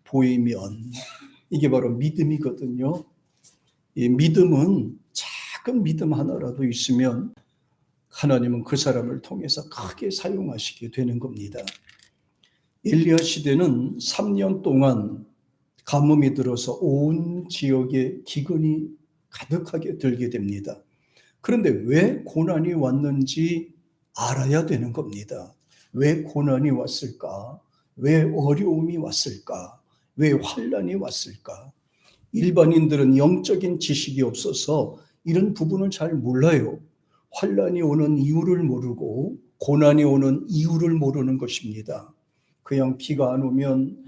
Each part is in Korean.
보이면 이게 바로 믿음이거든요. 이 믿음은 작은 믿음 하나라도 있으면 하나님은 그 사람을 통해서 크게 사용하시게 되는 겁니다. 엘리야 시대는 3년 동안 가뭄이 들어서 온 지역에 기근이 가득하게 들게 됩니다. 그런데 왜 고난이 왔는지 알아야 되는 겁니다. 왜 고난이 왔을까? 왜 어려움이 왔을까? 왜 환난이 왔을까? 일반인들은 영적인 지식이 없어서 이런 부분을 잘 몰라요. 환난이 오는 이유를 모르고 고난이 오는 이유를 모르는 것입니다. 그냥 비가 안 오면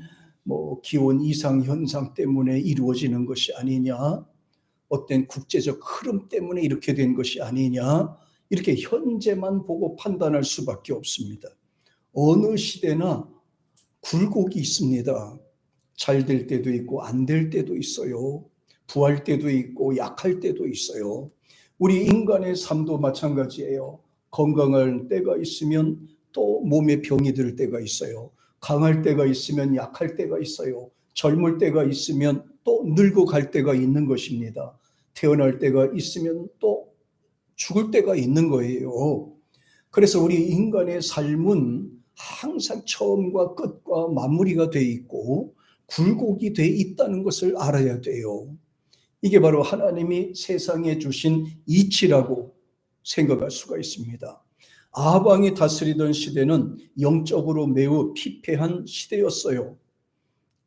기온 이상 현상 때문에 이루어지는 것이 아니냐, 어떤 국제적 흐름 때문에 이렇게 된 것이 아니냐, 이렇게 현재만 보고 판단할 수밖에 없습니다. 어느 시대나 굴곡이 있습니다. 잘 될 때도 있고 안 될 때도 있어요. 부할 때도 있고 약할 때도 있어요. 우리 인간의 삶도 마찬가지예요. 건강할 때가 있으면 또 몸에 병이 들 때가 있어요. 강할 때가 있으면 약할 때가 있어요. 젊을 때가 있으면 또 늙어갈 때가 있는 것입니다. 태어날 때가 있으면 또 죽을 때가 있는 거예요. 그래서 우리 인간의 삶은 항상 처음과 끝과 마무리가 돼 있고 굴곡이 돼 있다는 것을 알아야 돼요. 이게 바로 하나님이 세상에 주신 이치라고 생각할 수가 있습니다. 아합왕이 다스리던 시대는 영적으로 매우 피폐한 시대였어요.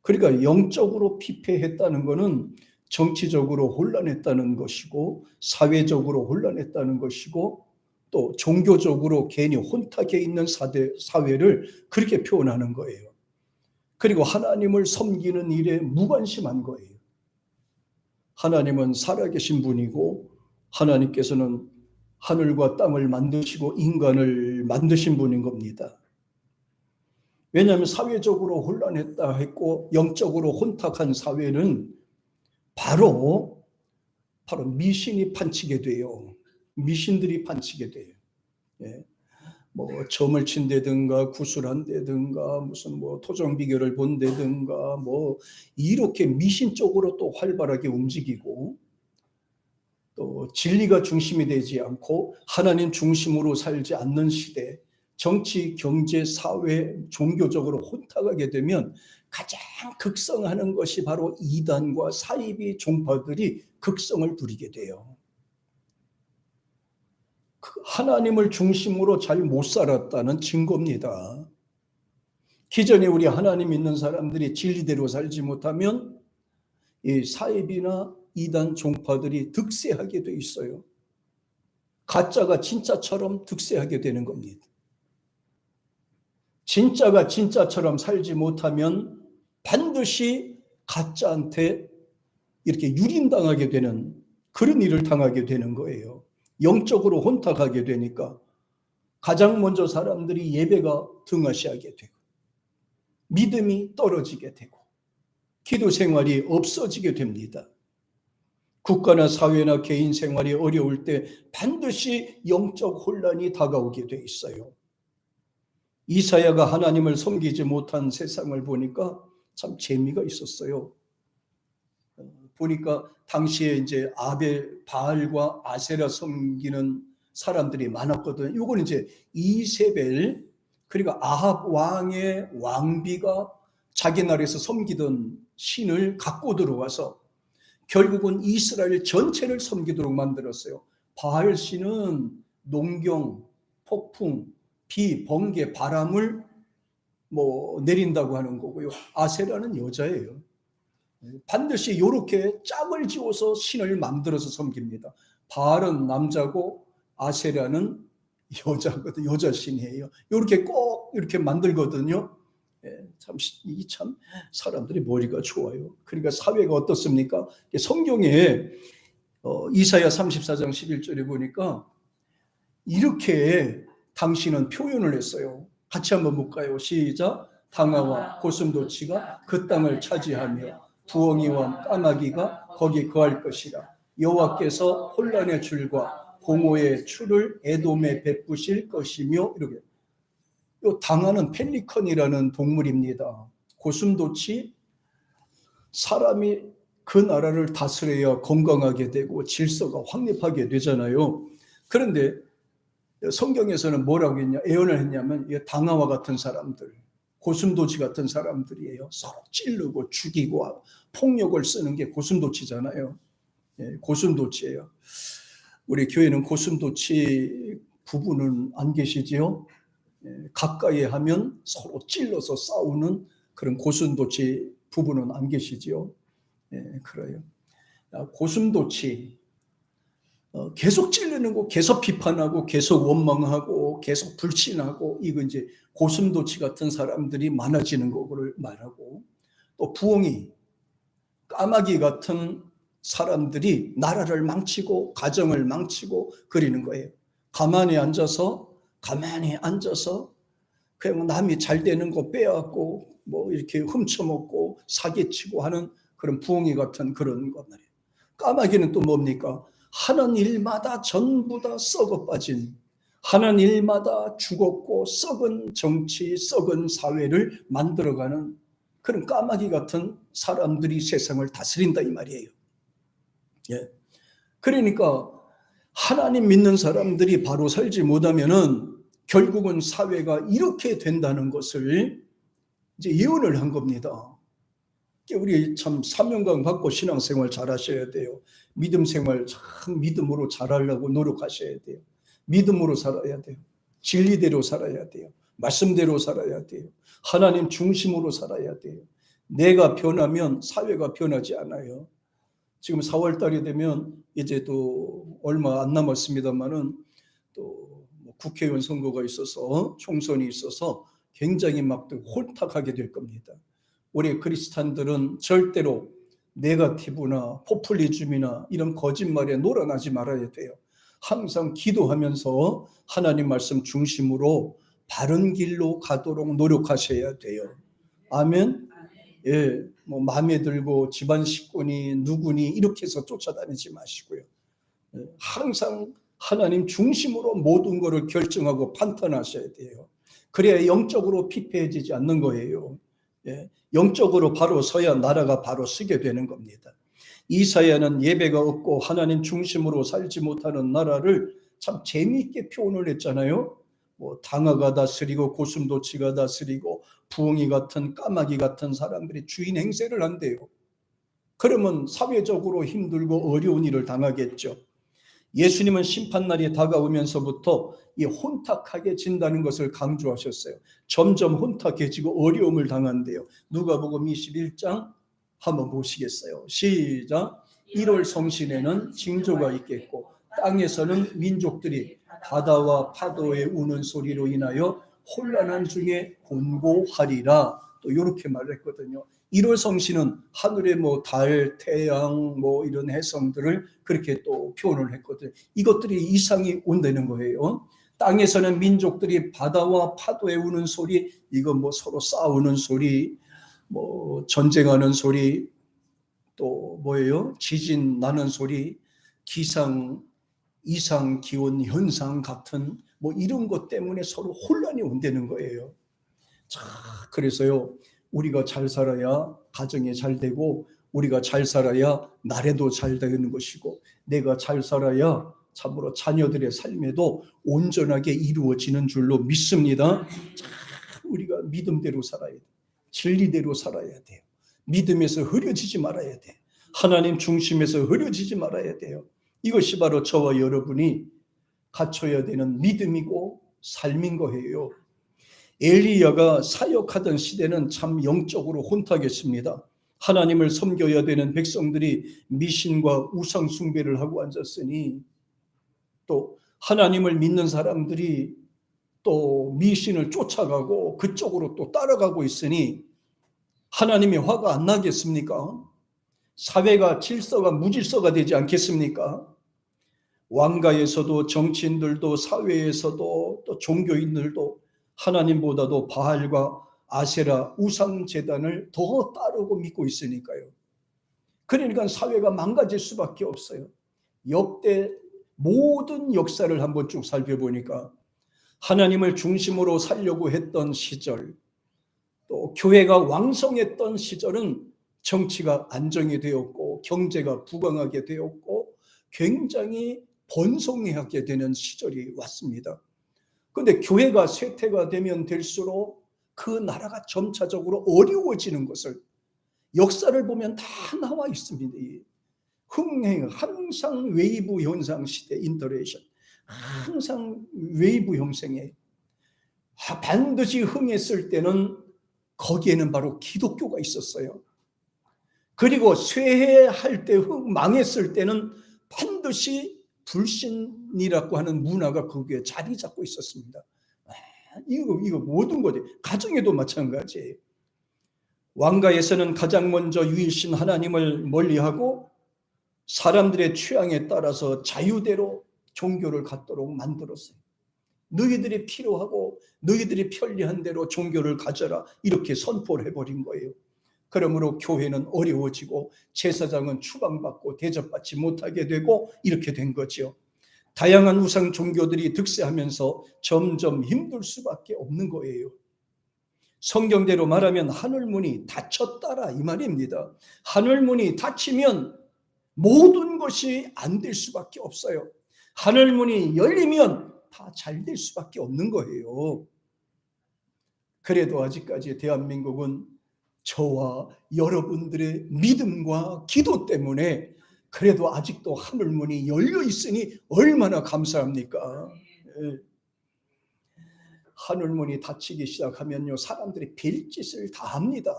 그러니까 영적으로 피폐했다는 것은 정치적으로 혼란했다는 것이고 사회적으로 혼란했다는 것이고 또 종교적으로 괜히 혼탁해 있는 사회를 그렇게 표현하는 거예요. 그리고 하나님을 섬기는 일에 무관심한 거예요. 하나님은 살아계신 분이고 하나님께서는 하늘과 땅을 만드시고 인간을 만드신 분인 겁니다. 왜냐하면 사회적으로 혼란했다 했고 영적으로 혼탁한 사회는 바로 미신이 판치게 돼요. 미신들이 판치게 돼요. 예. 점을 친다든가 구술한다든가 무슨 토종 비결을 본다든가 이렇게 미신 쪽으로 또 활발하게 움직이고 또 진리가 중심이 되지 않고 하나님 중심으로 살지 않는 시대, 정치, 경제, 사회, 종교적으로 혼탁하게 되면 가장 극성하는 것이 바로 이단과 사이비 종파들이 극성을 부리게 돼요. 하나님을 중심으로 잘 못 살았다는 증거입니다. 기존에 우리 하나님 믿는 사람들이 진리대로 살지 못하면 이 사이비나 이단 종파들이 득세하게 돼 있어요. 가짜가 진짜처럼 득세하게 되는 겁니다. 진짜가 진짜처럼 살지 못하면 반드시 가짜한테 이렇게 유린당하게 되는 그런 일을 당하게 되는 거예요. 영적으로 혼탁하게 되니까 가장 먼저 사람들이 예배가 등하시하게 되고 믿음이 떨어지게 되고 기도 생활이 없어지게 됩니다. 국가나 사회나 개인 생활이 어려울 때 반드시 영적 혼란이 다가오게 돼 있어요. 이사야가 하나님을 섬기지 못한 세상을 보니까 참 재미가 있었어요. 보니까 당시에 이제 아벨, 바알과 아세라 섬기는 사람들이 많았거든요. 이건 이제 이세벨, 그리고 아합 왕의 왕비가 자기 나라에서 섬기던 신을 갖고 들어와서 결국은 이스라엘 전체를 섬기도록 만들었어요. 바알 신은 농경, 폭풍, 비, 번개, 바람을 내린다고 하는 거고요. 아세라는 여자예요. 반드시 이렇게 짝을 지어서 신을 만들어서 섬깁니다. 바알은 남자고 아세라는 여자거든요. 여자 신이에요. 이렇게 꼭 이렇게 만들거든요. 참 사람들이 머리가 좋아요. 그러니까 사회가 어떻습니까? 성경에 이사야 34장 11절에 보니까 이렇게 당신은 표현을 했어요. 같이 한번 볼까요? 시작. 당아와 고슴도치가 그 땅을 차지하며 부엉이와 까마귀가 거기 거할 것이라. 여호와께서 혼란의 줄과 공허의 추를 에돔에 베푸실 것이며 이렇게. 이 당아는 펠리컨이라는 동물입니다. 고슴도치, 사람이 그 나라를 다스려야 건강하게 되고 질서가 확립하게 되잖아요. 그런데 성경에서는 뭐라고 했냐, 예언을 했냐면 당나와 같은 사람들, 고슴도치 같은 사람들이에요. 서로 찌르고 죽이고 폭력을 쓰는 게 고슴도치잖아요. 고슴도치예요. 우리 교회는 고슴도치 부부는 안 계시지요? 가까이 하면 서로 찔러서 싸우는 그런 고슴도치 부부는 안 계시지요? 그래요. 고슴도치 계속 찔르는 거, 계속 비판하고, 계속 원망하고, 계속 불신하고, 이거 이제 고슴도치 같은 사람들이 많아지는 거를 말하고, 또 부엉이, 까마귀 같은 사람들이 나라를 망치고, 가정을 망치고 그리는 거예요. 가만히 앉아서 그냥 남이 잘 되는 거 빼앗고, 뭐 이렇게 훔쳐먹고, 사기치고 하는 그런 부엉이 같은 그런 것 말이에요. 까마귀는 또 뭡니까? 하는 일마다 전부 다 썩어 빠진, 하는 일마다 죽었고 썩은 정치, 썩은 사회를 만들어가는 그런 까마귀 같은 사람들이 세상을 다스린다 이 말이에요. 그러니까 하나님 믿는 사람들이 바로 살지 못하면은 결국은 사회가 이렇게 된다는 것을 이제 예언을 한 겁니다. 우리 참 사명감 갖고 신앙생활 잘 하셔야 돼요. 믿음 생활 참 믿음으로 잘하려고 노력하셔야 돼요. 믿음으로 살아야 돼요. 진리대로 살아야 돼요. 말씀대로 살아야 돼요. 하나님 중심으로 살아야 돼요. 내가 변하면 사회가 변하지 않아요. 지금 4월 달이 되면 이제 또 얼마 안 남았습니다만은 또 국회의원 선거가 있어서 총선이 있어서 굉장히 막 혼탁하게 될 겁니다. 우리 그리스찬들은 절대로 네거티브나 포퓰리즘이나 이런 거짓말에 놀아나지 말아야 돼요. 항상 기도하면서 하나님 말씀 중심으로 바른 길로 가도록 노력하셔야 돼요. 아멘. 뭐 마음에 들고 집안 식구니 누구니 이렇게 해서 쫓아다니지 마시고요. 항상 하나님 중심으로 모든 것을 결정하고 판단하셔야 돼요. 그래야 영적으로 피폐해지지 않는 거예요. 영적으로 바로 서야 나라가 바로 서게 되는 겁니다. 이사야는 예배가 없고 하나님 중심으로 살지 못하는 나라를 참 재미있게 표현을 했잖아요. 뭐 당화가 다스리고 고슴도치가 다스리고 부엉이 같은 까마귀 같은 사람들이 주인 행세를 한대요. 그러면 사회적으로 힘들고 어려운 일을 당하겠죠. 예수님은 심판날이 다가오면서부터 이 혼탁하게 진다는 것을 강조하셨어요. 점점 혼탁해지고 어려움을 당한대요. 누가복음 21장 한번 보시겠어요? 시작. 1월 성신에는 징조가 있겠고 땅에서는 민족들이 바다와 파도의 우는 소리로 인하여 혼란한 중에 곤고하리라. 또 이렇게 말했거든요. 1월 성신은 하늘의 뭐 달, 태양, 뭐 이런 해성들을 그렇게 또 표현을 했거든요. 이것들이 이상이 온다는 거예요. 땅에서는 민족들이 바다와 파도에 우는 소리, 이거 뭐 서로 싸우는 소리, 뭐 전쟁하는 소리, 또 뭐예요? 지진 나는 소리, 기상, 이상 기온 현상 같은 뭐 이런 것 때문에 서로 혼란이 온다는 거예요. 자, 그래서요, 우리가 잘 살아야 가정이 잘 되고, 우리가 잘 살아야 나라도 잘 되는 것이고, 내가 잘 살아야 참으로 자녀들의 삶에도 온전하게 이루어지는 줄로 믿습니다. 자, 우리가 믿음대로 살아야 돼. 진리대로 살아야 돼요. 믿음에서 흐려지지 말아야 돼. 하나님 중심에서 흐려지지 말아야 돼요. 이것이 바로 저와 여러분이 갖춰야 되는 믿음이고 삶인 거예요. 엘리야가 사역하던 시대는 참 영적으로 혼탁했습니다. 하나님을 섬겨야 되는 백성들이 미신과 우상 숭배를 하고 앉았으니, 또 하나님을 믿는 사람들이 또 미신을 쫓아가고 그쪽으로 또 따라가고 있으니 하나님이 화가 안 나겠습니까? 사회가 질서가 무질서가 되지 않겠습니까? 왕가에서도 정치인들도 사회에서도 또 종교인들도 하나님보다도 바알과 아세라 우상 제단을 더 따르고 믿고 있으니까요. 그러니까 사회가 망가질 수밖에 없어요. 역대 모든 역사를 한번 쭉 살펴보니까 하나님을 중심으로 살려고 했던 시절, 또 교회가 왕성했던 시절은 정치가 안정이 되었고 경제가 부강하게 되었고 굉장히 번성하게 되는 시절이 왔습니다. 그런데 교회가 쇠퇴가 되면 될수록 그 나라가 점차적으로 어려워지는 것을 역사를 보면 다 나와 있습니다. 흥행, 항상 웨이브 현상 시대, 인터레이션, 항상 웨이브 형성에 반드시 흥했을 때는 거기에는 바로 기독교가 있었어요. 그리고 쇠해할 때, 망했을 때는 반드시 불신이라고 하는 문화가 거기에 자리 잡고 있었습니다. 이거 모든 것이 가정에도 마찬가지예요. 왕가에서는 가장 먼저 유일신 하나님을 멀리하고 사람들의 취향에 따라서 자유대로 종교를 갖도록 만들었어요. 너희들이 필요하고 너희들이 편리한 대로 종교를 가져라, 이렇게 선포를 해버린 거예요. 그러므로 교회는 어려워지고 제사장은 추방받고 대접받지 못하게 되고 이렇게 된 거죠. 다양한 우상 종교들이 득세하면서 점점 힘들 수밖에 없는 거예요. 성경대로 말하면 하늘문이 닫혔다라 이 말입니다. 하늘문이 닫히면 모든 것이 안 될 수밖에 없어요. 하늘문이 열리면 다 잘 될 수밖에 없는 거예요. 그래도 아직까지 대한민국은 저와 여러분들의 믿음과 기도 때문에 그래도 아직도 하늘문이 열려 있으니 얼마나 감사합니까? 하늘문이 닫히기 시작하면요, 사람들이 별짓을 다 합니다.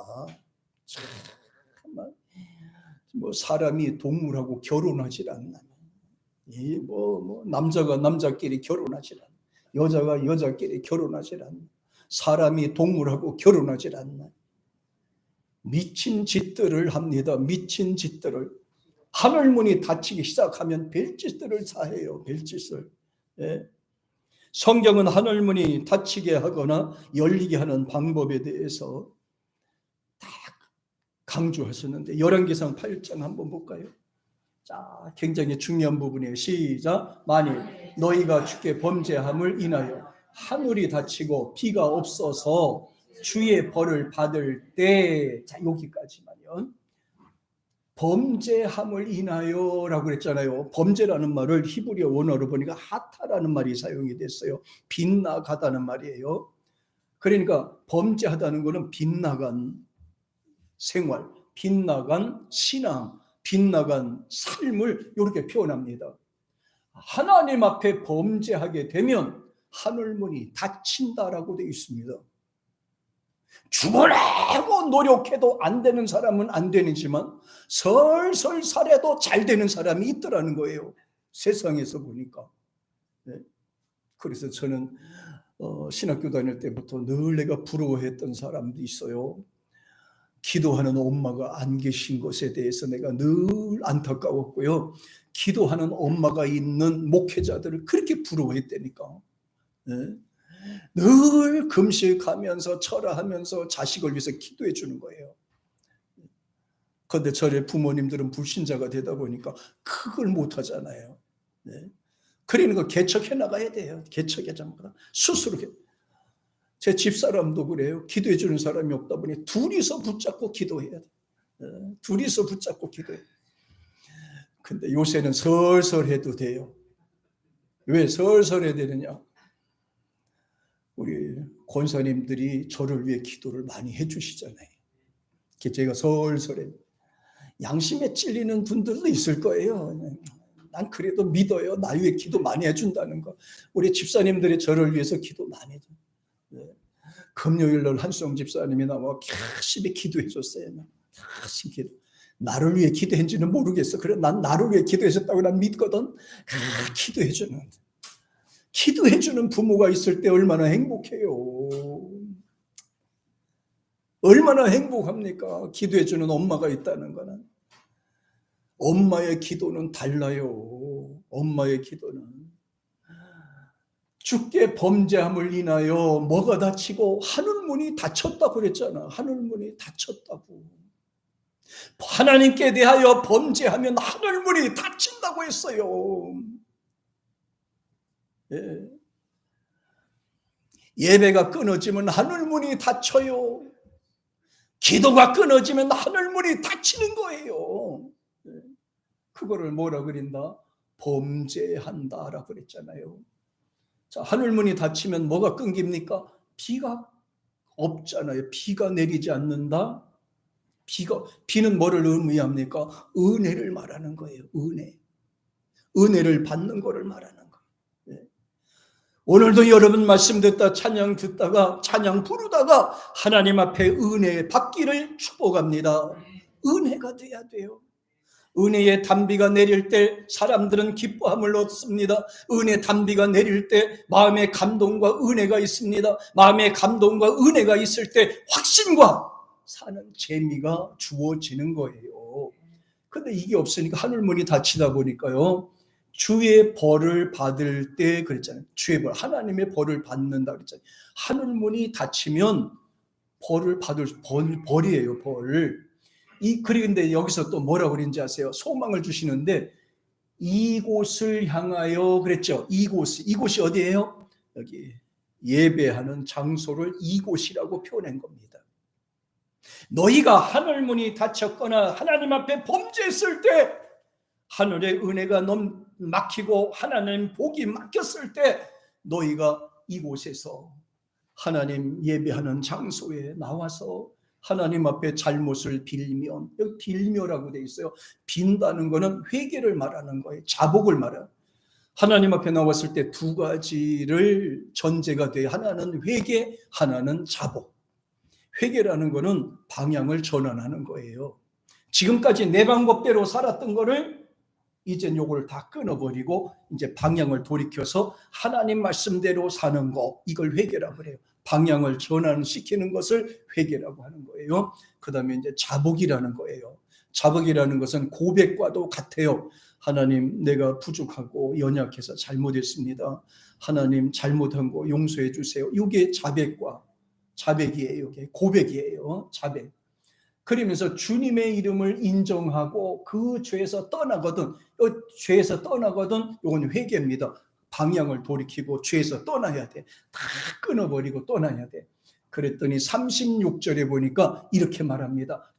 정말 뭐 사람이 동물하고 결혼하질 않나, 남자가 남자끼리 결혼하질 않나, 여자가 여자끼리 결혼하질 않나, 사람이 동물하고 결혼하질 않나, 미친 짓들을 합니다. 미친 짓들을. 하늘문이 닫히기 시작하면 별짓들을 다 해요. 별짓을. 성경은 하늘문이 닫히게 하거나 열리게 하는 방법에 대해서 다 강조하셨는데 열왕기상 8장 한번 볼까요? 자, 굉장히 중요한 부분이에요. 시작. 만일 너희가 주께 범죄함을 인하여 하늘이 닫히고 비가 없어서 주의 벌을 받을 때, 자, 여기까지만요. 범죄함을 인하여 라고 그랬잖아요. 범죄라는 말을 히브리어 원어로 보니까 하타라는 말이 사용이 됐어요. 빗나가다는 말이에요. 그러니까 범죄하다는 것은 빗나간 생활, 빗나간 신앙, 빗나간 삶을 이렇게 표현합니다. 하나님 앞에 범죄하게 되면 하늘문이 닫힌다라고 되어 있습니다. 죽으려고 노력해도 안 되는 사람은 안 되지만 설설살해도 잘 되는 사람이 있더라는 거예요. 세상에서 보니까. 그래서 저는 신학교 다닐 때부터 늘 내가 부러워했던 사람도 있어요. 기도하는 엄마가 안 계신 것에 대해서 내가 늘 안타까웠고요. 기도하는 엄마가 있는 목회자들을 그렇게 부러워했다니까. 늘 금식하면서 철화하면서 자식을 위해서 기도해 주는 거예요. 그런데 저의 부모님들은 불신자가 되다 보니까 그걸 못 하잖아요. 그러니까 개척해 나가야 돼요. 개척해 나가 스스로. 제 집사람도 그래요. 기도해 주는 사람이 없다 보니 둘이서 붙잡고 기도해야 돼. 둘이서 붙잡고 기도해. 근데 요새는 설설 해도 돼요. 왜 설설 해야 되느냐? 우리 권사님들이 저를 위해 기도를 많이 해주시잖아요. 제가 설설해. 양심에 찔리는 분들도 있을 거예요. 난 그래도 믿어요. 나 위해 기도 많이 해준다는 거. 우리 집사님들이 저를 위해서 기도 많이 해줘. 금요일날 한수영 집사님이 나와 열심히 기도해 줬어요. 열심히 기도. 나를 위해 기도했는지는 모르겠어. 그래, 난 나를 위해 기도해줬다고 난 믿거든. 기도해주는. 기도해주는 부모가 있을 때 얼마나 행복해요. 얼마나 행복합니까? 기도해주는 엄마가 있다는 거는. 엄마의 기도는 달라요. 엄마의 기도는. 주께 범죄함을 인하여 뭐가 닫히고 하늘문이 닫혔다고 그랬잖아. 하늘문이 닫혔다고. 하나님께 대하여 범죄하면 하늘문이 닫힌다고 했어요. 예배가 끊어지면 하늘문이 닫혀요. 기도가 끊어지면 하늘문이 닫히는 거예요. 그거를 뭐라 그린다? 범죄한다라고 그랬잖아요. 자, 하늘문이 닫히면 뭐가 끊깁니까? 비가 없잖아요. 비가 내리지 않는다. 비는 뭐를 의미합니까? 은혜를 말하는 거예요. 은혜를 받는 거를 말하는 거예요. 오늘도 여러분 말씀 듣다 찬양 듣다가 찬양 부르다가 하나님 앞에 은혜 받기를 축복합니다. 은혜가 돼야 돼요. 은혜의 단비가 내릴 때 사람들은 기뻐함을 얻습니다. 은혜 단비가 내릴 때 마음의 감동과 은혜가 있습니다. 마음의 감동과 은혜가 있을 때 확신과 사는 재미가 주어지는 거예요. 근데 이게 없으니까 하늘문이 닫히다 보니까요, 주의 벌을 받을 때 그랬잖아요. 주의 벌, 하나님의 벌을 받는다 그랬잖아요. 하늘문이 닫히면 벌을 받을 벌이에요. 벌. 그런데 여기서 또 뭐라고 그랬는지 아세요? 소망을 주시는데 이곳을 향하여 그랬죠. 이곳이 어디예요? 여기 예배하는 장소를 이곳이라고 표현한 겁니다. 너희가 하늘문이 닫혔거나 하나님 앞에 범죄했을 때, 하늘의 은혜가 막히고 하나님 복이 막혔을 때 너희가 이곳에서 하나님 예배하는 장소에 나와서 하나님 앞에 잘못을 빌면, 여기 빌며라고 되어 있어요. 빈다는 것은 회개를 말하는 거예요. 자복을 말해요. 하나님 앞에 나왔을 때 두 가지를 전제가 돼요. 하나는 회개, 하나는 자복. 회개라는 것은 방향을 전환하는 거예요. 지금까지 내 방법대로 살았던 거를 이제 요걸 다 끊어버리고 이제 방향을 돌이켜서 하나님 말씀대로 사는 거, 이걸 회개라고 그래요. 방향을 전환시키는 것을 회개라고 하는 거예요. 그 다음에 이제 자복이라는 거예요. 자복이라는 것은 고백과도 같아요. 하나님, 내가 부족하고 연약해서 잘못했습니다. 하나님, 잘못한 거 용서해 주세요. 이게 자백이에요. 이게 고백이에요. 자백. 그러면서 주님의 이름을 인정하고 그 죄에서 떠나거든. 이건 회개입니다. 방향을 돌이키고 죄에서 떠나야 돼. 다 끊어버리고 떠나야 돼. 그랬더니 36절에 보니까 이렇게 말합니다.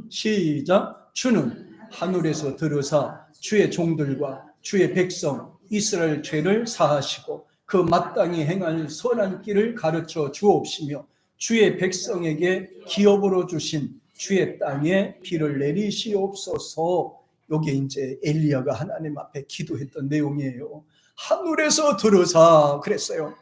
시작. 주는 하늘에서 들으사 주의 종들과 주의 백성 이스라엘 죄를 사하시고 그 마땅히 행할 선한 길을 가르쳐 주옵시며 주의 백성에게 기업으로 주신 주의 땅에 비를 내리시옵소서. 이게 이제 엘리야가 하나님 앞에 기도했던 내용이에요. 하늘에서 들으사 그랬어요.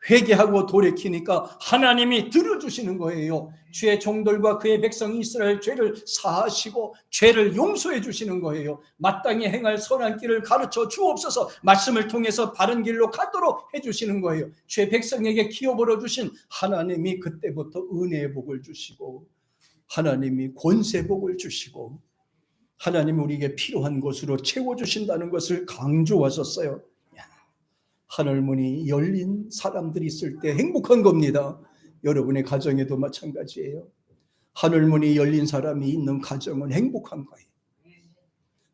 회개하고 돌이키니까 하나님이 들어주시는 거예요. 주의 종들과 그의 백성 이스라엘 죄를 사하시고 죄를 용서해 주시는 거예요. 마땅히 행할 선한 길을 가르쳐 주옵소서. 말씀을 통해서 바른 길로 가도록 해주시는 거예요. 주의 백성에게 기업으로 주신 하나님이 그때부터 은혜의 복을 주시고 하나님이 권세복을 주시고 하나님이 우리에게 필요한 것으로 채워주신다는 것을 강조하셨어요. 하늘문이 열린 사람들이 있을 때 행복한 겁니다. 여러분의 가정에도 마찬가지예요. 하늘문이 열린 사람이 있는 가정은 행복한 거예요.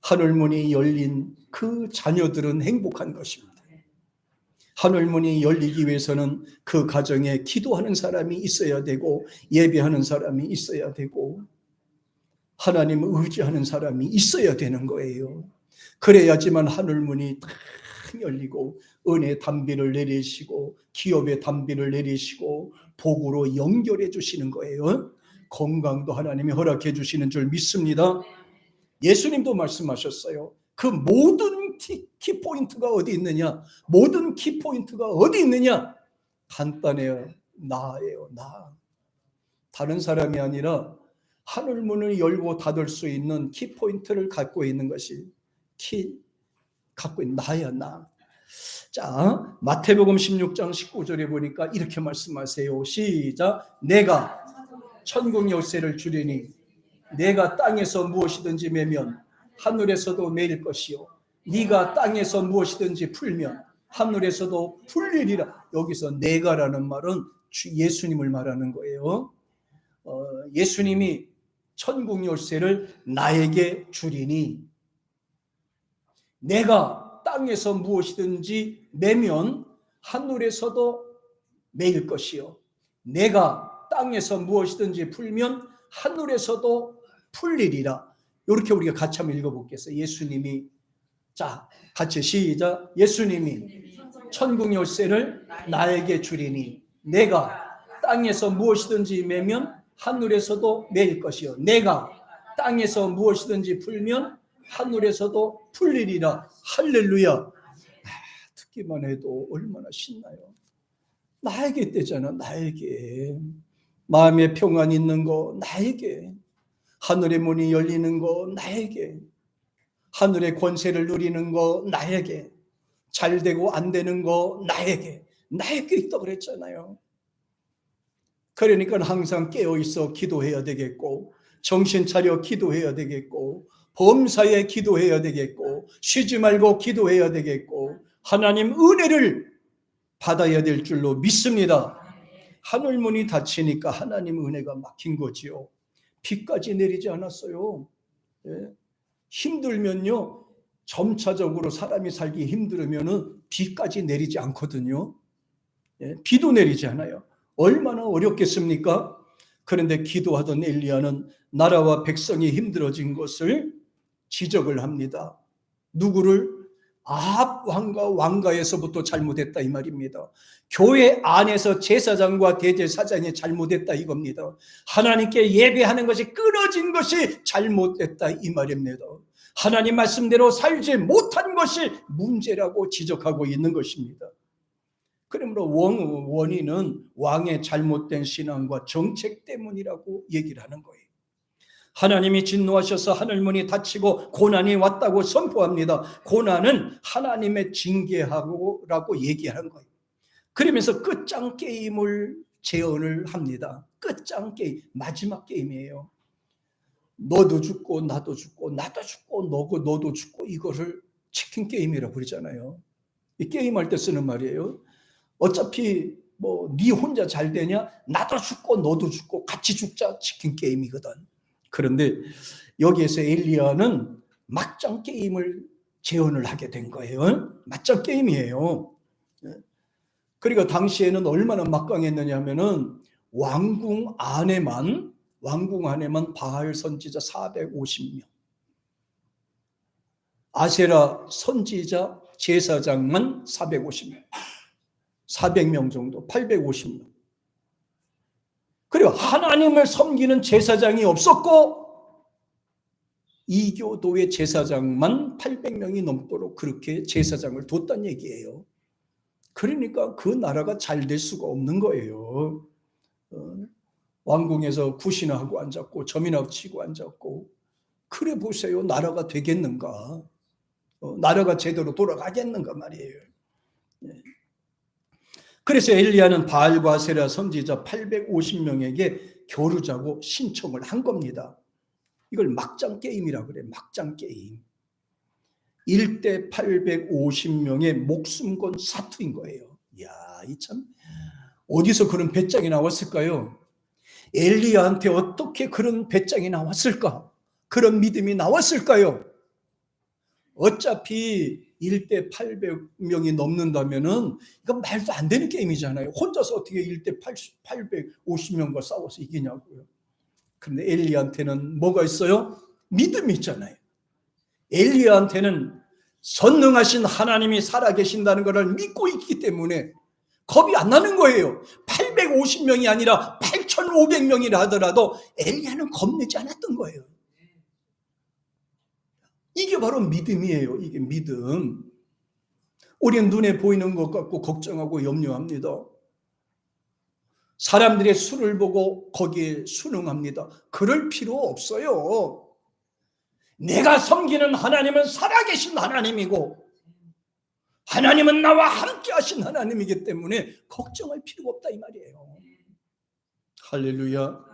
하늘문이 열린 그 자녀들은 행복한 것입니다. 하늘문이 열리기 위해서는 그 가정에 기도하는 사람이 있어야 되고 예배하는 사람이 있어야 되고 하나님을 의지하는 사람이 있어야 되는 거예요. 그래야지만 하늘문이 딱 열리고 은혜의 단비를 내리시고 기업의 단비를 내리시고 복으로 연결해 주시는 거예요. 건강도 하나님이 허락해 주시는 줄 믿습니다. 예수님도 말씀하셨어요. 그 모든 키포인트가 어디 있느냐? 모든 키포인트가 어디 있느냐? 간단해요. 나예요. 나. 다른 사람이 아니라 하늘문을 열고 닫을 수 있는 키포인트를 갖고 있는 것이 갖고 있는 나야, 나. 자, 마태복음 16장 19절에 보니까 이렇게 말씀하세요. 시작. 내가 천국 열쇠를 주리니 내가 땅에서 무엇이든지 매면 하늘에서도 매일 것이요 네가 땅에서 무엇이든지 풀면 하늘에서도 풀리리라. 여기서 내가라는 말은 예수님을 말하는 거예요. 예수님이 천국 열쇠를 나에게 주리니 내가 땅에서 무엇이든지 매면 하늘에서도 매일 것이요 내가 땅에서 무엇이든지 풀면 하늘에서도 풀리리라. 이렇게 우리가 같이 한번 읽어보겠어요. 예수님이, 자 같이 시작. 예수님이 천국 열쇠를 나에게 주리니 내가 땅에서 무엇이든지 매면 하늘에서도 매일 것이요 내가 땅에서 무엇이든지 풀면 하늘에서도 풀리리라. 할렐루야. 듣기만 해도 얼마나 신나요. 나에게 때잖아. 나에게 마음에 평안 있는 거 나에게, 하늘의 문이 열리는 거 나에게, 하늘의 권세를 누리는 거 나에게, 잘 되고 안 되는 거 나에게 있다 그랬잖아요. 그러니까 항상 깨어있어 기도해야 되겠고, 정신 차려 기도해야 되겠고, 범사에 기도해야 되겠고, 쉬지 말고 기도해야 되겠고, 하나님 은혜를 받아야 될 줄로 믿습니다. 하늘문이 닫히니까 하나님 은혜가 막힌 거지요. 비까지 내리지 않았어요. 예? 힘들면요, 점차적으로 사람이 살기 힘들으면 비까지 내리지 않거든요. 예? 비도 내리지 않아요. 얼마나 어렵겠습니까? 그런데 기도하던 엘리야는 나라와 백성이 힘들어진 것을 지적을 합니다. 누구를? 아합 왕과 왕가에서부터 잘못했다 이 말입니다. 교회 안에서 제사장과 대제사장이 잘못했다 이겁니다. 하나님께 예배하는 것이 끊어진 것이 잘못됐다 이 말입니다. 하나님 말씀대로 살지 못한 것이 문제라고 지적하고 있는 것입니다. 그러므로 원인은 왕의 잘못된 신앙과 정책 때문이라고 얘기를 하는 거예요. 하나님이 진노하셔서 하늘문이 닫히고 고난이 왔다고 선포합니다. 고난은 하나님의 징계라고 얘기하는 거예요. 그러면서 끝장 게임을 제언을 합니다. 끝장 게임, 마지막 게임이에요. 너도 죽고 나도 죽고 나도 죽고 너도 죽고, 이거를 치킨 게임이라고 그러잖아요. 이 게임할 때 쓰는 말이에요. 어차피 네 혼자 잘 되냐? 나도 죽고 너도 죽고 같이 죽자, 치킨 게임이거든. 그런데 여기에서 엘리야는 막장 게임을 제언을 하게 된 거예요. 막장 게임이에요. 그러니까 당시에는 얼마나 막강했느냐 하면은 왕궁 안에만 바알 선지자 450명, 아세라 선지자 제사장만 450명, 400명 정도, 850명. 그리고 하나님을 섬기는 제사장이 없었고 이교도의 제사장만 800명이 넘도록 그렇게 제사장을 뒀단 얘기예요. 그러니까 그 나라가 잘 될 수가 없는 거예요. 왕궁에서 굿이나 하고 앉았고 점이나 치고 앉았고, 그래 보세요. 나라가 되겠는가? 나라가 제대로 돌아가겠는가 말이에요. 그래서 엘리야는 바알과 아세라 선지자 850명에게 겨루자고 신청을 한 겁니다. 이걸 막장 게임이라고 그래요. 막장 게임. 1대 850명의 목숨 건 사투인 거예요. 이야, 이 참 어디서 그런 배짱이 나왔을까요? 엘리야한테 어떻게 그런 배짱이 나왔을까? 그런 믿음이 나왔을까요? 어차피 1대 800명이 넘는다면은 이건 말도 안 되는 게임이잖아요. 혼자서 어떻게 1대 850명과 싸워서 이기냐고요. 그런데 엘리야한테는 뭐가 있어요? 믿음이 있잖아요. 엘리야한테는 전능하신 하나님이 살아계신다는 것을 믿고 있기 때문에 겁이 안 나는 거예요. 850명이 아니라 8,500명이라 하더라도 엘리야는 겁내지 않았던 거예요. 이게 바로 믿음이에요. 이게 믿음. 우리는 눈에 보이는 것 갖고 걱정하고 염려합니다. 사람들의 수를 보고 거기에 순응합니다. 그럴 필요 없어요. 내가 섬기는 하나님은 살아계신 하나님이고 하나님은 나와 함께 하신 하나님이기 때문에 걱정할 필요가 없다 이 말이에요. 할렐루야.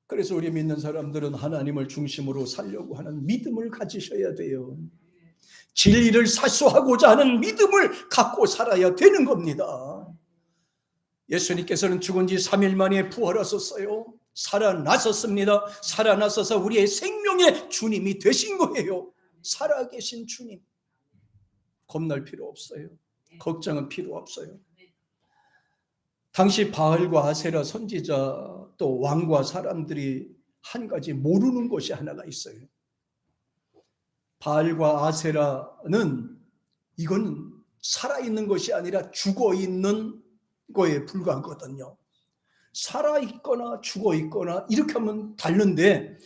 그래서 우리 믿는 사람들은 하나님을 중심으로 살려고 하는 믿음을 가지셔야 돼요. 진리를 사수하고자 하는 믿음을 갖고 살아야 되는 겁니다. 예수님께서는 죽은 지 3일 만에 부활하셨어요. 살아나셨습니다. 살아나셔서 우리의 생명의 주님이 되신 거예요. 살아계신 주님. 겁날 필요 없어요. 걱정은 필요 없어요. 당시 바알과 아세라 선지자 또 왕과 사람들이 한 가지 모르는 것이 하나가 있어요. 바알과 아세라는 이건 살아있는 것이 아니라 죽어있는 거에 불과하거든요. 살아있거나 죽어있거나 이렇게 하면 다른데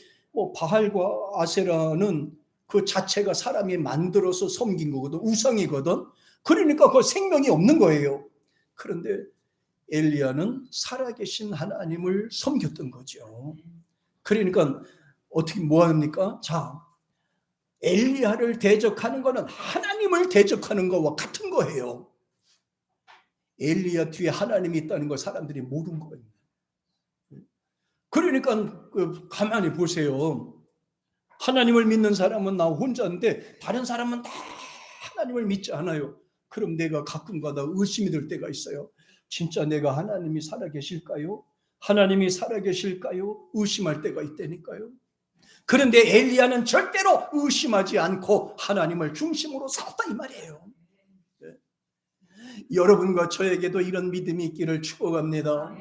바알과 아세라는 그 자체가 사람이 만들어서 섬긴 거거든. 우상이거든. 그러니까 그 생명이 없는 거예요. 그런데 엘리야는 살아계신 하나님을 섬겼던 거죠. 그러니까 어떻게 뭐 합니까? 자, 엘리야를 대적하는 것은 하나님을 대적하는 것과 같은 거예요. 엘리야 뒤에 하나님이 있다는 걸 사람들이 모르는 거예요. 그러니까 가만히 보세요. 하나님을 믿는 사람은 나 혼자인데 다른 사람은 다 하나님을 믿지 않아요. 그럼 내가 가끔가다 의심이 들 때가 있어요. 진짜 내가 하나님이 살아계실까요? 하나님이 살아계실까요? 의심할 때가 있다니까요. 그런데 엘리야는 절대로 의심하지 않고 하나님을 중심으로 살았다 이 말이에요. 네. 여러분과 저에게도 이런 믿음이 있기를 축복합니다.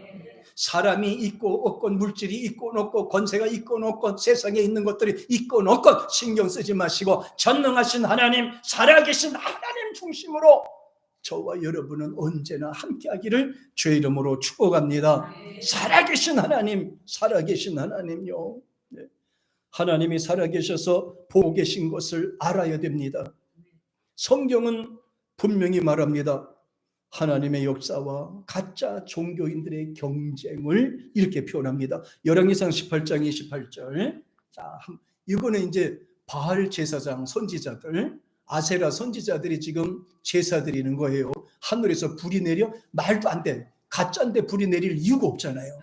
사람이 있고 없건, 물질이 있건 없고, 권세가 있건 없건, 세상에 있는 것들이 있건 없건 신경 쓰지 마시고 전능하신 하나님, 살아계신 하나님 중심으로 저와 여러분은 언제나 함께하기를 주의 이름으로 축복합니다. 살아계신 하나님, 살아계신 하나님요. 네. 하나님이 살아계셔서 보고 계신 것을 알아야 됩니다. 성경은 분명히 말합니다. 하나님의 역사와 가짜 종교인들의 경쟁을 이렇게 표현합니다. 열왕기상 18장 28절. 자, 이거는 이제 바알 제사장 선지자들, 아세라 선지자들이 지금 제사 드리는 거예요. 하늘에서 불이 내려 말도 안 돼. 가짜인데 불이 내릴 이유가 없잖아요.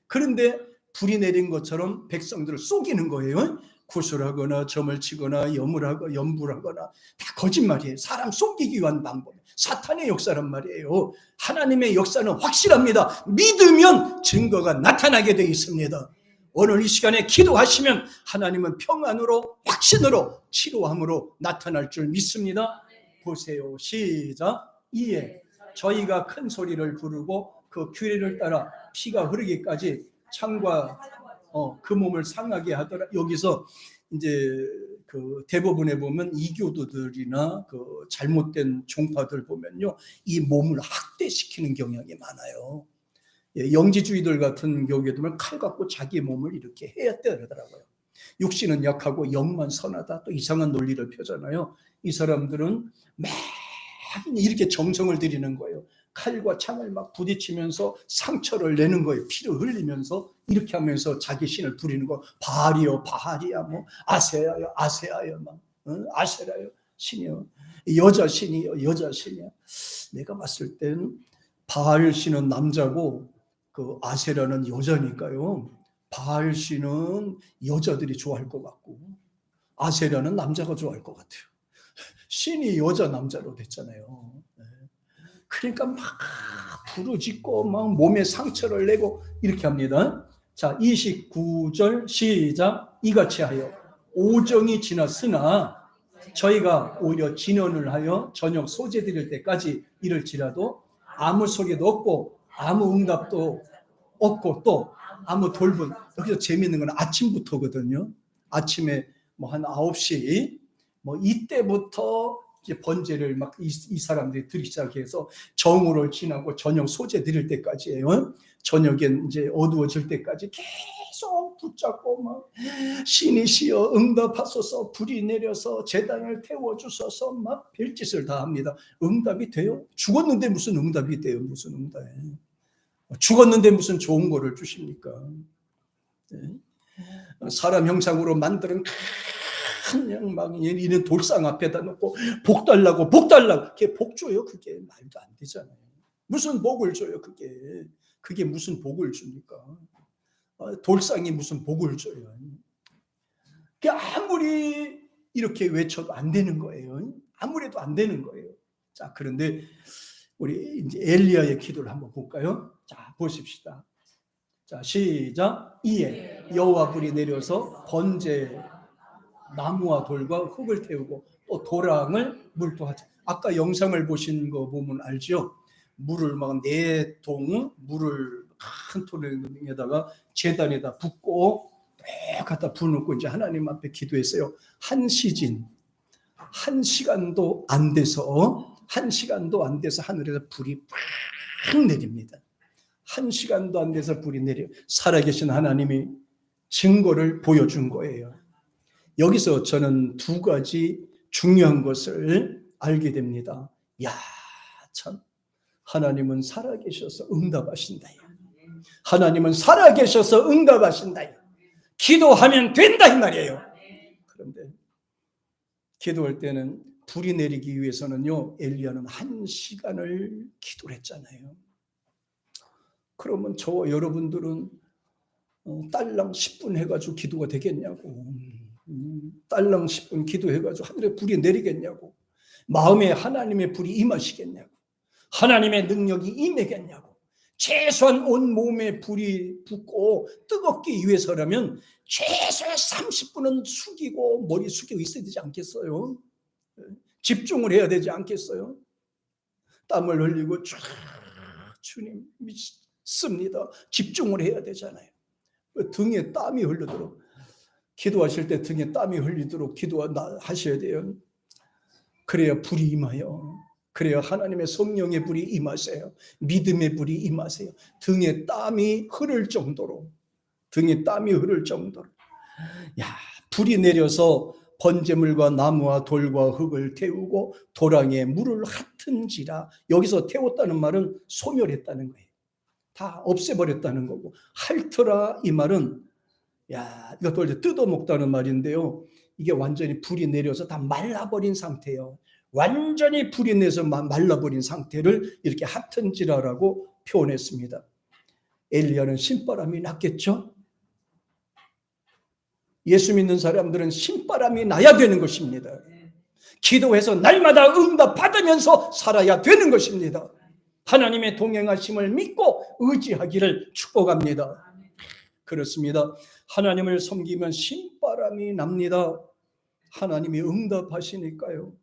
그런데 불이 내린 것처럼 백성들을 속이는 거예요. 구술하거나 점을 치거나 염불 하거나 다 거짓말이에요. 사람 속이기 위한 방법. 사탄의 역사란 말이에요. 하나님의 역사는 확실합니다. 믿으면 증거가 나타나게 되어 있습니다. 오늘 이 시간에 기도하시면 하나님은 평안으로, 확신으로, 치료함으로 나타날 줄 믿습니다. 보세요. 시작. 이에 저희가 큰 소리를 부르고 그 규례를 따라 피가 흐르기까지 창과 그 몸을 상하게 하더라. 여기서 이제 그 대부분에 보면 이교도들이나 그 잘못된 종파들 보면요, 이 몸을 학대시키는 경향이 많아요. 영지주의들 같은 경우에 보면 칼 갖고 자기 몸을 이렇게 해야 되더라고요. 육신은 약하고 영만 선하다. 또 이상한 논리를 펴잖아요. 이 사람들은 막 이렇게 정성을 들이는 거예요. 칼과 창을 막 부딪히면서 상처를 내는 거예요. 피를 흘리면서 이렇게 하면서 자기 신을 부리는 거. 바알이요, 바알이야, 뭐 아세야요, 아세야요, 막 아세라요, 신이요, 여자 신이요, 여자 신이야. 내가 봤을 때는 바알 신은 남자고 그 아세라는 여자니까요. 바알 신은 여자들이 좋아할 것 같고 아세라는 남자가 좋아할 것 같아요. 신이 여자 남자로 됐잖아요. 그러니까 막 부르짖고 막 몸에 상처를 내고 이렇게 합니다. 자, 29절 시작. 이같이 하여 오정이 지났으나 저희가 오히려 진언을 하여 저녁 소재 드릴 때까지 이를지라도 아무 소리도 없고 아무 응답도 없고 또 아무 돌분. 여기서 재미있는 건 아침부터거든요. 아침에 뭐 한 9시 뭐 이때부터 이제 번제를 막 이 사람들이 드리기 시작해서 정오를 지나고 저녁 소재 드릴 때까지예요. 저녁엔 이제 어두워질 때까지 계속 붙잡고 막 신이시여 응답하소서, 불이 내려서 제단을 태워주소서 막 별짓을 다 합니다. 응답이 돼요? 죽었는데 무슨 응답이 돼요? 무슨 응답이에요? 죽었는데 무슨 좋은 거를 주십니까? 사람 형상으로 만드는 그냥 막 이런 돌상 앞에다 놓고 복 달라고 그게 복 줘요? 그게 말도 안 되잖아요. 무슨 복을 줘요? 그게 무슨 복을 줍니까? 돌상이 무슨 복을 줘요? 아무리 이렇게 외쳐도 안 되는 거예요. 아무래도 안 되는 거예요. 자, 그런데 우리 이제 엘리야의 기도를 한번 볼까요? 자, 보십시다. 자, 시작. 이에 여호와 불이 내려서 번제 나무와 돌과 흙을 태우고 또 도랑을 물도하자. 아까 영상을 보신 거 보면 알죠? 물을 막 4통 물을 큰 통에다가 제단에다 붓고 쭉 갖다 부어놓고 이제 하나님 앞에 기도했어요. 한 시간도 안 돼서 하늘에서 불이 팍 내립니다. 1시간도 안 돼서 불이 내려 살아계신 하나님이 증거를 보여준 거예요. 여기서 저는 2가지 중요한 것을 알게 됩니다. 야, 참 하나님은 살아계셔서 응답하신다. 하나님은 살아계셔서 응답하신다. 기도하면 된다 이 말이에요. 그런데 기도할 때는 불이 내리기 위해서는요, 엘리야는 1시간을 기도를 했잖아요. 그러면 저와 여러분들은 딸랑 10분 해가지고 기도가 되겠냐고, 딸랑 10분 기도해가지고 하늘에 불이 내리겠냐고, 마음에 하나님의 불이 임하시겠냐고, 하나님의 능력이 임하겠냐고. 최소한 온 몸에 불이 붙고 뜨겁기 위해서라면 최소한 30분은 숙이고 머리 숙이고 있어야 되지 않겠어요? 집중을 해야 되지 않겠어요? 땀을 흘리고 주님 믿습니다. 집중을 해야 되잖아요. 등에 땀이 흘리도록, 기도하실 때 등에 땀이 흘리도록 기도하셔야 돼요. 그래야 불이 임하여, 그래야 하나님의 성령의 불이 임하세요. 믿음의 불이 임하세요. 등에 땀이 흐를 정도로, 야, 불이 내려서 번제물과 나무와 돌과 흙을 태우고 도랑에 물을 핫은지라. 여기서 태웠다는 말은 소멸했다는 거예요. 다 없애버렸다는 거고, 핥으라 이 말은, 야, 이것도 이제 뜯어먹다는 말인데요, 이게 완전히 불이 내려서 다 말라버린 상태예요. 완전히 불이 내서 말라버린 상태를 이렇게 핫은지라라고 표현했습니다. 엘리야는 신바람이 났겠죠? 예수 믿는 사람들은 신바람이 나야 되는 것입니다. 기도해서 날마다 응답 받으면서 살아야 되는 것입니다. 하나님의 동행하심을 믿고 의지하기를 축복합니다. 그렇습니다. 하나님을 섬기면 신바람이 납니다. 하나님이 응답하시니까요.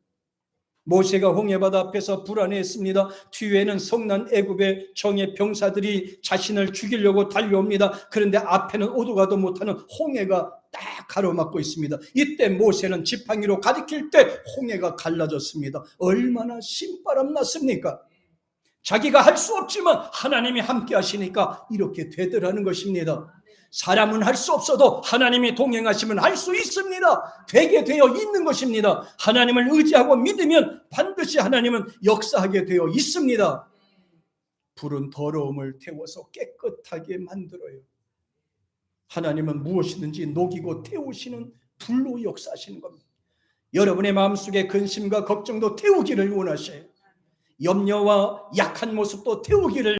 모세가 홍해바다 앞에서 불안해했습니다. 뒤에는 성난 애굽의 정예 병사들이 자신을 죽이려고 달려옵니다. 그런데 앞에는 오도 가도 못하는 홍해가 딱 가로막고 있습니다. 이때 모세는 지팡이로 가리킬 때 홍해가 갈라졌습니다. 얼마나 신바람 났습니까? 자기가 할 수 없지만 하나님이 함께 하시니까 이렇게 되더라는 것입니다. 사람은 할 수 없어도 하나님이 동행하시면 할 수 있습니다. 되게 되어 있는 것입니다. 하나님을 의지하고 믿으면 반드시 하나님은 역사하게 되어 있습니다. 불은 더러움을 태워서 깨끗하게 만들어요. 하나님은 무엇이든지 녹이고 태우시는 불로 역사하시는 겁니다. 여러분의 마음속에 근심과 걱정도 태우기를 원하셔요. 염려와 약한 모습도 태우기를